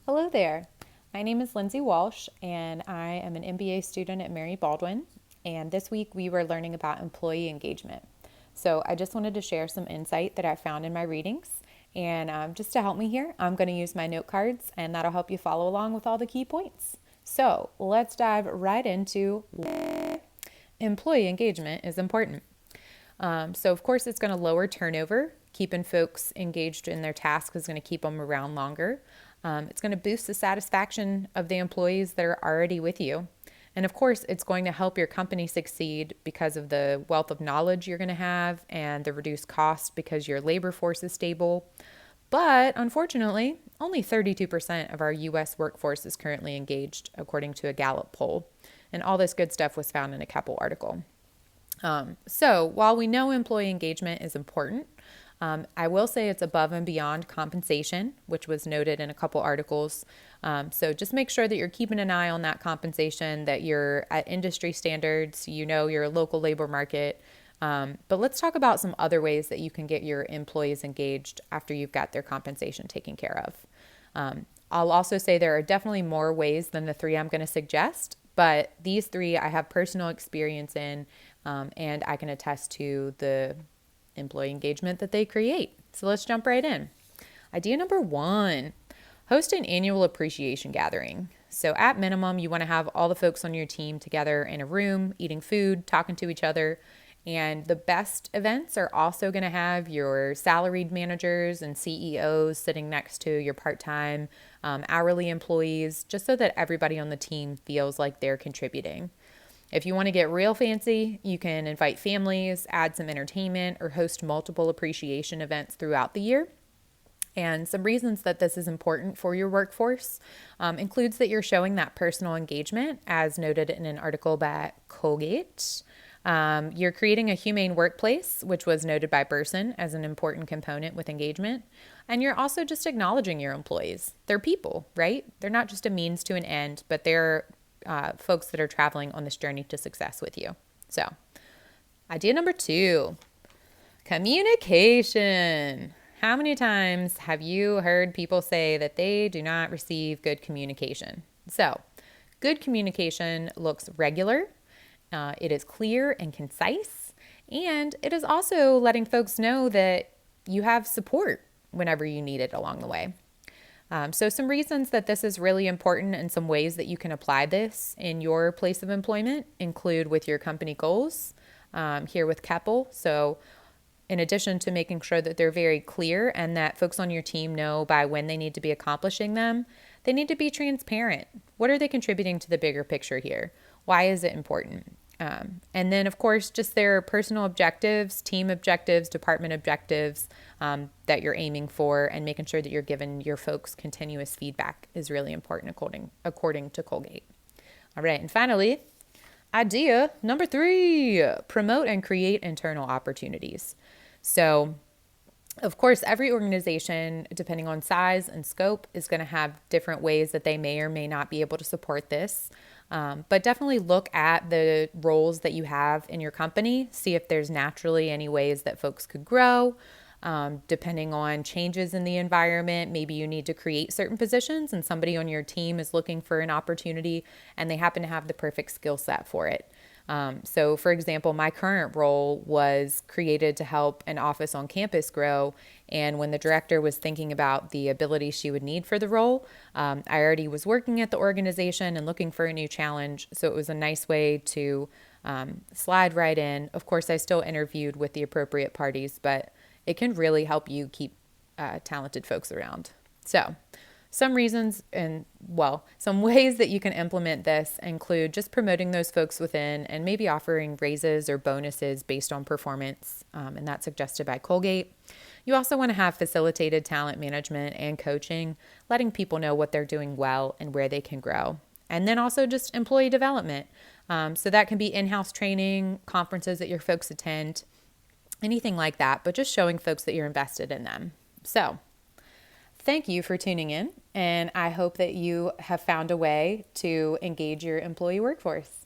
Hello there. My name is Lindsay Walsh, and I am an MBA student at Mary Baldwin. And this week we were learning about employee engagement. So I just wanted to share some insight that I found in my readings. And just to help me here, I'm going to use my note cards, and that'll help you follow along with all the key points. So let's dive right into employee engagement is important. So of course, it's going to lower turnover. Keeping folks engaged in their task is going to keep them around longer. It's going to boost the satisfaction of the employees that are already with you. And of course, it's going to help your company succeed because of the wealth of knowledge you're going to have and the reduced cost because your labor force is stable. But unfortunately, only 32% of our US workforce is currently engaged, according to a Gallup poll. And all this good stuff was found in a Keppel article. So while we know employee engagement is important, I will say it's above and beyond compensation, which was noted in a couple articles. So just make sure that you're keeping an eye on that compensation, that you're at industry standards, you know your local labor market. But let's talk about some other ways that you can get your employees engaged after you've got their compensation taken care of. I'll also say there are definitely more ways than the three I'm going to suggest, but these three I have personal experience in, and I can attest to the employee engagement that they create. So let's jump right in. Idea number one, host an annual appreciation gathering. So at minimum, you want to have all the folks on your team together in a room, eating food, talking to each other. And the best events are also going to have your salaried managers and CEOs sitting next to your part-time hourly employees, just so that everybody on the team feels like they're contributing. If you want to get real fancy, you can invite families, add some entertainment, or host multiple appreciation events throughout the year. And some reasons that this is important for your workforce includes that you're showing that personal engagement, as noted in an article by Colgate. You're creating a humane workplace, which was noted by Burson as an important component with engagement. And you're also just acknowledging your employees. They're people, right? They're not just a means to an end, but they're folks that are traveling on this journey to success with you. So, idea number two, communication. How many times have you heard people say that they do not receive good communication? So, good communication looks regular, it is clear and concise, and it is also letting folks know that you have support whenever you need it along the way. So some reasons that this is really important and some ways that you can apply this in your place of employment include with your company goals here with Keppel. So in addition to making sure that they're very clear and that folks on your team know by when they need to be accomplishing them, they need to be transparent. What are they contributing to the bigger picture here? Why is it important? And then, of course, just their personal objectives, team objectives, department objectives that you're aiming for, and making sure that you're giving your folks continuous feedback is really important according to Colgate. All right, and finally, idea number three, promote and create internal opportunities. So, of course, every organization, depending on size and scope, is going to have different ways that they may or may not be able to support this. But definitely look at the roles that you have in your company, see if there's naturally any ways that folks could grow. Depending on changes in the environment, maybe you need to create certain positions and somebody on your team is looking for an opportunity and they happen to have the perfect skill set for it. So for example, my current role was created to help an office on campus grow. And when the director was thinking about the abilities she would need for the role, I already was working at the organization and looking for a new challenge. So it was a nice way to slide right in. Of course, I still interviewed with the appropriate parties, but it can really help you keep talented folks around. So some reasons and, well, some ways that you can implement this include just promoting those folks within and maybe offering raises or bonuses based on performance, and that's suggested by Colgate. You also want to have facilitated talent management and coaching, letting people know what they're doing well and where they can grow. And then also just employee development. So that can be in-house training, conferences that your folks attend, anything like that, but just showing folks that you're invested in them. So thank you for tuning in, and I hope that you have found a way to engage your employee workforce.